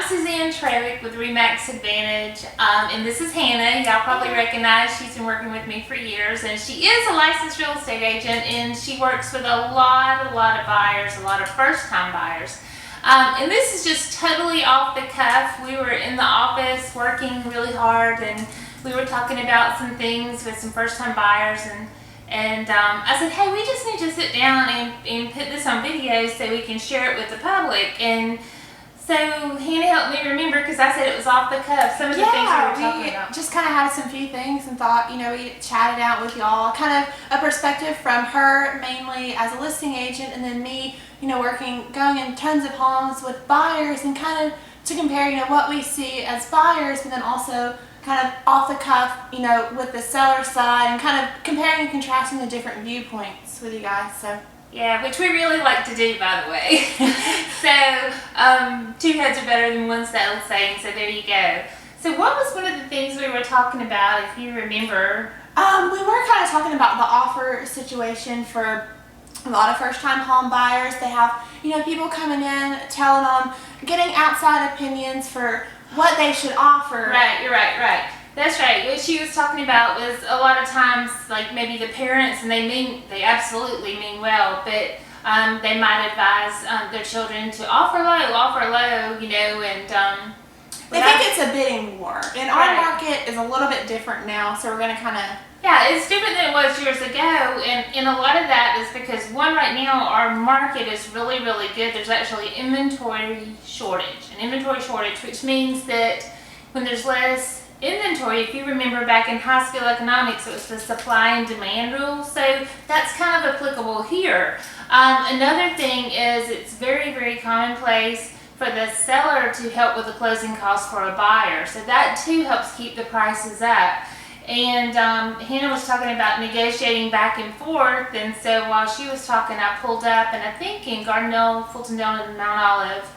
Susanne Traweek with Remax Advantage, and this is Hannah. Y'all probably recognize she's been working with me for years, and she is a licensed real estate agent, and she works with a lot of buyers, a lot of first-time buyers. And this is just totally off the cuff. We were in the office working really hard, and we were talking about some things with some first-time buyers, and I said, hey, we just need to sit down and put this on video so we can share it with the public. And so Hannah helped me remember, because I said it was off the cuff, some of the things we were talking about. Just kind of had some few things and thought, we chatted out with y'all, kind of a perspective from her mainly as a listing agent, and then me, going in tons of homes with buyers, and kind of to compare, what we see as buyers, but then also kind of off the cuff, with the seller side, and kind of comparing and contrasting the different viewpoints with you guys. So. Yeah, which we really like to do, by the way. So, two heads are better than one settled saying, so there you go. So what was one of the things we were talking about, if you remember? We were kind of talking about the offer situation for a lot of first-time home buyers. They have, people coming in, telling them, getting outside opinions for what they should offer. Right, you're right. That's right. What she was talking about was a lot of times, like maybe the parents, and they absolutely mean well, but they might advise their children to offer low, and they think it's a bidding war. And our market is a little bit different now, so we're going to kind of... Yeah, it's different than it was years ago, and a lot of that is because, one, right now our market is really, really good. There's actually an inventory shortage, which means that when there's less inventory, if you remember back in high school economics, it was the supply and demand rule, so that's kind of applicable here. Another thing is it's very, very commonplace for the seller to help with the closing costs for a buyer, so that too helps keep the prices up. And Hannah was talking about negotiating back and forth, and so while she was talking, I pulled up, and I think in Gardendale, Fultondale, and Mount Olive,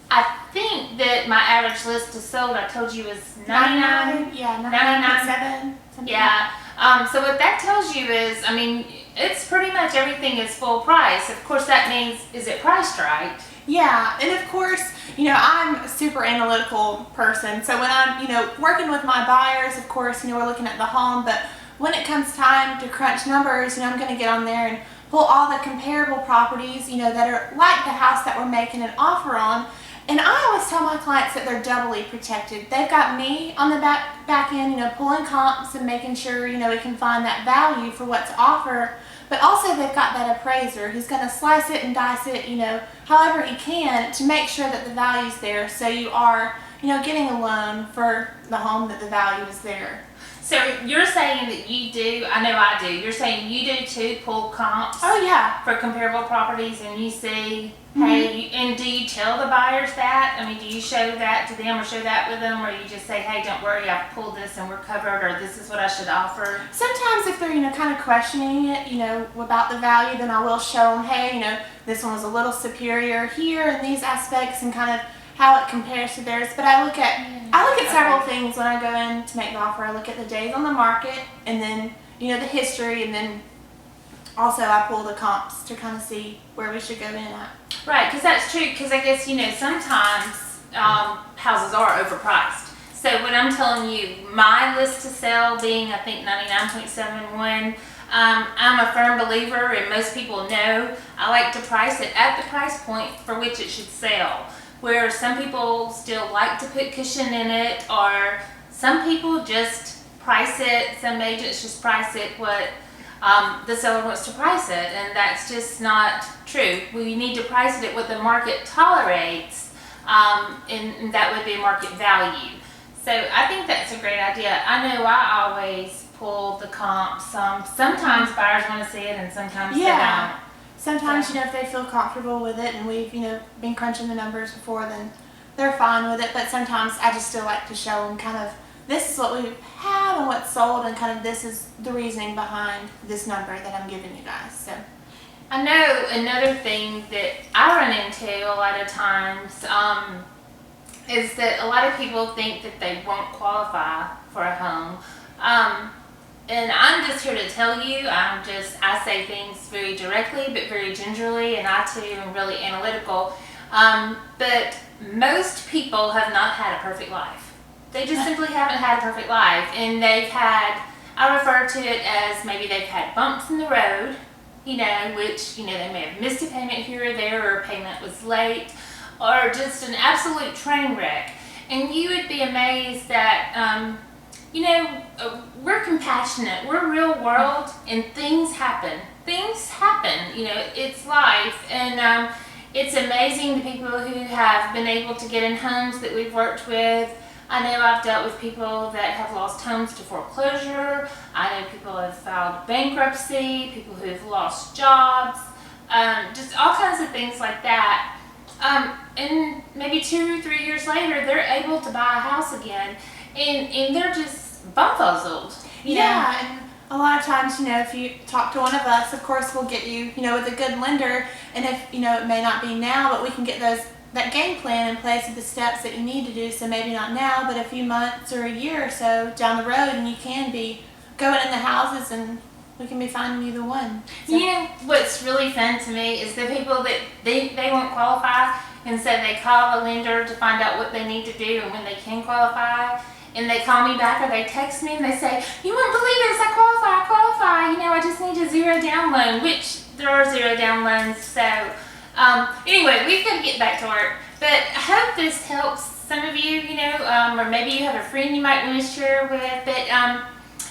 I think that my average list is sold, I told you, was 99. Yeah, 99.7. Yeah. So what that tells you is, it's pretty much everything is full price. Of course, that means, is it priced right? Yeah, and of course, I'm a super analytical person. So when I'm, working with my buyers, of course, we're looking at the home, but when it comes time to crunch numbers, I'm going to get on there and pull all the comparable properties, that are like the house that we're making an offer on. And I always tell my clients that they're doubly protected. They've got me on the back end, pulling comps and making sure, we can find that value for what to offer. But also they've got that appraiser who's going to slice it and dice it, however he can to make sure that the value's there. So you are, getting a loan for the home that the value is there. So you're saying that you do, I know I do, you're saying you do too, pull comps? Oh yeah. For comparable properties, and you see, hey, and do you tell the buyers that? Do you show that to them or share that with them, or you just say, hey, don't worry, I've pulled this and we're covered, or this is what I should offer? Sometimes if they're, kind of questioning it, about the value, then I will show them, hey, this one was a little superior here in these aspects, and kind of how it compares to theirs. But I look at several things when I go in to make the offer. I look at the days on the market, and then the history, and then also I pull the comps to kind of see where we should go in at. Right, because that's true, because I guess sometimes houses are overpriced. So when I'm telling you my list to sell being, I think, 99.71, I'm a firm believer, and most people know, I like to price it at the price point for which it should sell. Where some people still like to put cushion in it, or some people just price it, some agents just price it what the seller wants to price it, and that's just not true. We need to price it at what the market tolerates, and that would be market value. So I think that's a great idea. I know I always pull the comps. Sometimes buyers want to see it, and sometimes they don't. Sometimes, if they feel comfortable with it, and we've, been crunching the numbers before, then they're fine with it. But sometimes I just still like to show them kind of, this is what we have and what's sold, and kind of this is the reasoning behind this number that I'm giving you guys. So I know another thing that I run into a lot of times is that a lot of people think that they won't qualify for a home. And I'm just here to tell you, I say things very directly but very gingerly, and I too am really analytical. But most people have not had a perfect life. They just simply haven't had a perfect life, and they've had, I refer to it as maybe they've had bumps in the road, which, they may have missed a payment here or there, or a payment was late, or just an absolute train wreck. And you would be amazed that, we're compassionate, we're real world, and things happen. Things happen, it's life. And it's amazing the people who have been able to get in homes that we've worked with. I know I've dealt with people that have lost homes to foreclosure. I know people have filed bankruptcy, people who have lost jobs, just all kinds of things like that. And maybe 2 or 3 years later, they're able to buy a house again, and they're just bumfuzzled. Yeah, and a lot of times, if you talk to one of us, of course, we'll get you, with a good lender, and if, it may not be now, but we can get that game plan in place of the steps that you need to do, so maybe not now, but a few months or a year or so down the road, and you can be going in the houses, and we can be finding you the one. So. What's really fun to me is the people that they won't qualify, and so they call the lender to find out what they need to do and when they can qualify, and they call me back or they text me and they say, you won't believe this, I qualify, I just need a zero down loan, which there are zero down loans. So anyway, we've got to get back to work, but I hope this helps some of you, or maybe you have a friend you might want to share with. But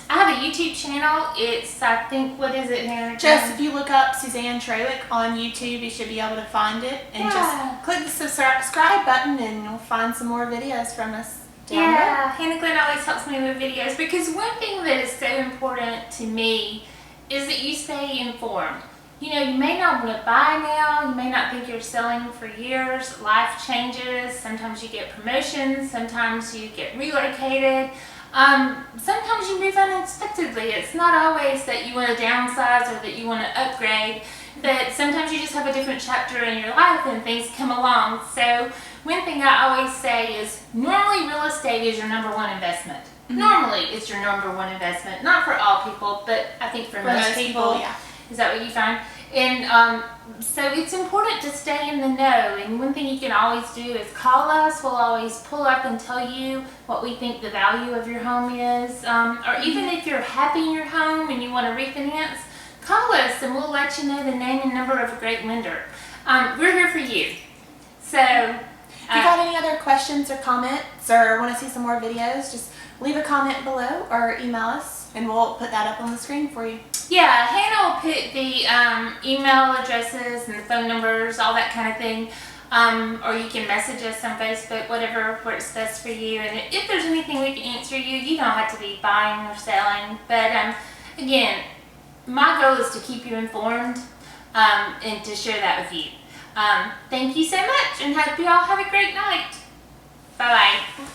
I have a YouTube channel. It's, I think, what is it, Hannah? Just if you look up Susanne Traweek on YouTube, you should be able to find it. And just click the subscribe button and you'll find some more videos from us. Hannah Glenn always helps me with videos, because one thing that is so important to me is that you stay informed. You may not want to buy now, you may not think you're selling for years, life changes, sometimes you get promotions, sometimes you get relocated, sometimes you move unexpectedly. It's not always that you want to downsize or that you want to upgrade, but sometimes you just have a different chapter in your life and things come along. So one thing I always say is, normally real estate is your #1 investment. Mm-hmm. Normally it's your #1 investment. Not for all people, but I think for most people. Yeah. Is that what you find? And so it's important to stay in the know. And one thing you can always do is call us. We'll always pull up and tell you what we think the value of your home is. Or even if you're happy in your home and you want to refinance, call us and we'll let you know the name and number of a great lender. We're here for you. So if you got any other questions or comments or want to see some more videos, just leave a comment below or email us and we'll put that up on the screen for you. Yeah, Hannah will put the email addresses and the phone numbers, all that kind of thing. Or you can message us on Facebook, whatever works best for you. And if there's anything we can answer you, you don't have to be buying or selling. But again, my goal is to keep you informed and to share that with you. Thank you so much, and hope you all have a great night. Bye-bye.